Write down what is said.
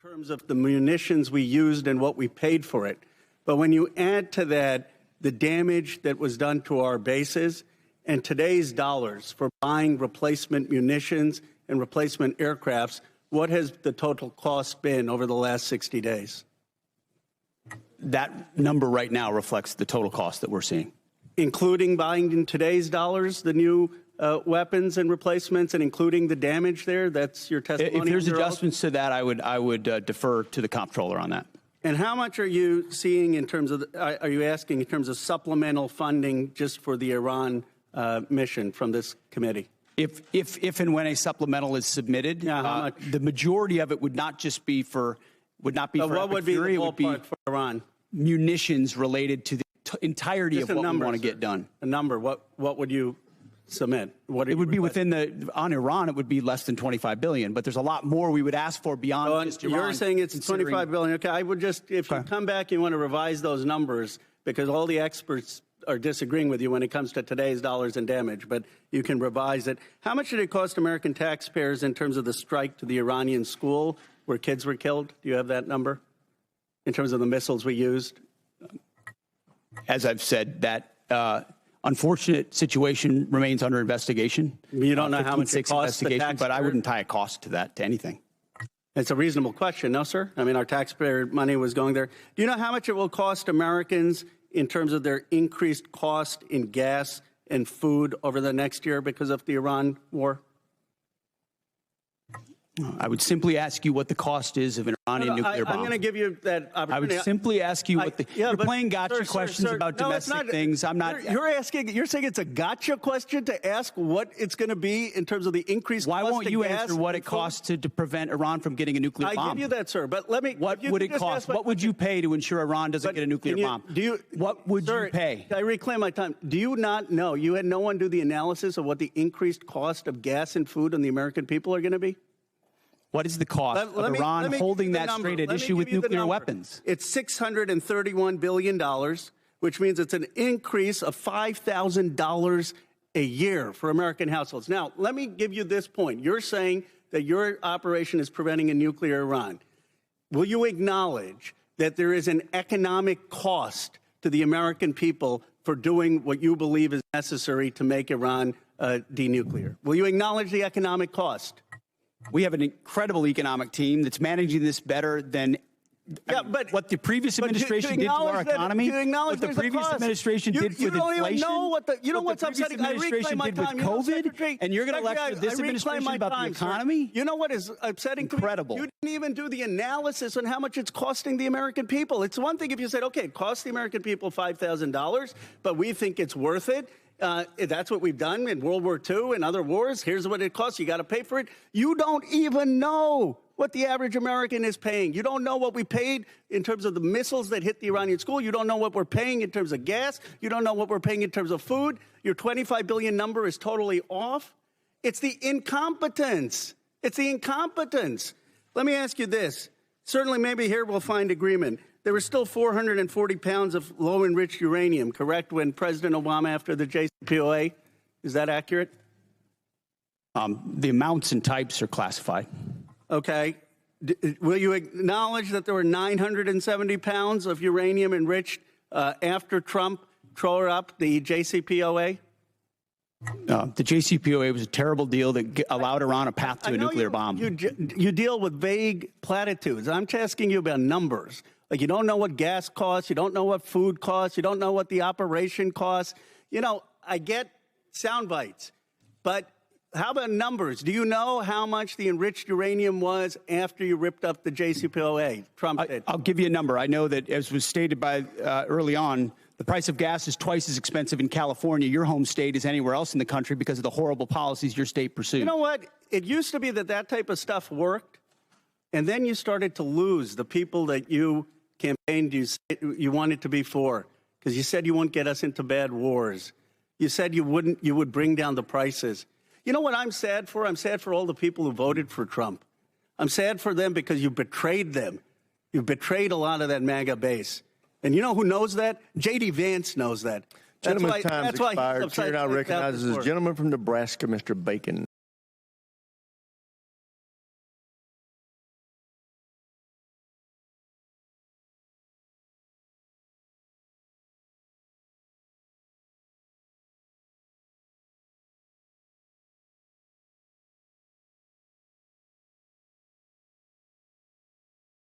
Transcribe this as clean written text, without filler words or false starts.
in terms of the munitions we used and what we paid for it. But when you add to that the damage that was done to our bases and today's dollars for buying replacement munitions and replacement aircrafts, what has the total cost been over the last 60 days? That number right now reflects the total cost that we're seeing. Including buying in today's dollars the new weapons and replacements, and including the damage there? That's your testimony? If there's adjustments to that, I would defer to the comptroller on that. And how much are you seeing in terms of, are you asking in terms of supplemental funding just for the Iran mission from this committee? If and when a supplemental is submitted, the majority of it would not just be for, what would be the ballpark for Iran? Munitions related to the entirety Just of what we want to sir. get done. A number, what would you submit? It would be within on Iran, it would be less than $25 billion, but there's a lot more we would ask for beyond just Iran. You're saying it's $25 billion. Okay, I would just, if you come back, you want to revise those numbers, because all the experts are disagreeing with you when it comes to today's dollars and damage, but you can revise it. How much did it cost American taxpayers in terms of the strike to the Iranian school where kids were killed? Do you have that number in terms of the missiles we used? As I've said, that unfortunate situation remains under investigation. You don't know how much it costs the taxpayer? But I wouldn't tie a cost to that, to anything. It's a reasonable question, no, sir? I mean, our taxpayer money was going there. Do you know how much it will cost Americans in terms of their increased cost in gas and food over the next year because of the Iran war? I would simply ask you what the cost is of an Iranian nuclear bomb. I'm going to give you that opportunity. I would simply ask you what the... you're playing gotcha questions about domestic things. I'm not... You're saying it's a gotcha question to ask what it's going to be in terms of the increased cost of gas. Why won't you answer what it costs to prevent Iran from getting a nuclear bomb? I give you that, sir, but let me... What would it cost? What would you pay to ensure Iran doesn't get a nuclear bomb? What would you pay? I reclaim my time. Do you not know? You had no one do the analysis of what the increased cost of gas and food on the American people are going to be? What is the cost of Iran holding that straight at issue with nuclear weapons? It's $631 billion, which means it's an increase of $5,000 a year for American households. Now, let me give you this point. You're saying that your operation is preventing a nuclear Iran. Will you acknowledge that there is an economic cost to the American people for doing what you believe is necessary to make Iran denuclear? Will you acknowledge the economic cost? We have an incredible economic team that's managing this better than what the previous administration did to our economy, what the previous administration did with inflation, you know what's upsetting? I reclaim my time. COVID, and you're going to lecture this administration about the economy? You know what is upsetting? Incredible. You didn't even do the analysis on how much it's costing the American people. It's one thing if you said, okay, it costs the American people $5,000, but we think it's worth it. That's what we've done in World War II and other wars. Here's what it costs. You got to pay for it. You don't even know what the average American is paying. You don't know what we paid in terms of the missiles that hit the Iranian school. You don't know what we're paying in terms of gas. You don't know what we're paying in terms of food. Your 25 billion number is totally off. It's the incompetence. It's the incompetence. Let me ask you this. Certainly, maybe here we'll find agreement. There was still 440 pounds of low-enriched uranium, correct, when President Obama, after the JCPOA? Is that accurate? The amounts and types are classified. Okay. Will you acknowledge that there were 970 pounds of uranium enriched after Trump tore up the JCPOA? The JCPOA was a terrible deal that allowed Iran a path to a nuclear bomb. You deal with vague platitudes. I'm asking you about numbers. Like, you don't know what gas costs, you don't know what food costs, you don't know what the operation costs. You know, I get sound bites, but how about numbers? Do you know how much the enriched uranium was after you ripped up the JCPOA? Trump did. I'll give you a number. I know that, as was stated by early on, the price of gas is twice as expensive in California, your home state, as anywhere else in the country because of the horrible policies your state pursued. You know what? It used to be that type of stuff worked, and then you started to lose the people that you campaigned you wanted to be for, because you said you wouldn't get us into bad wars. You said you would bring down the prices. You know what I'm sad for? I'm sad for all the people who voted for Trump. I'm sad for them because you betrayed them. You betrayed a lot of that MAGA base. And you know who knows that? J.D. Vance knows that. Gentleman's time's expired. Chair now recognizes the gentleman from Nebraska, Mr. Bacon.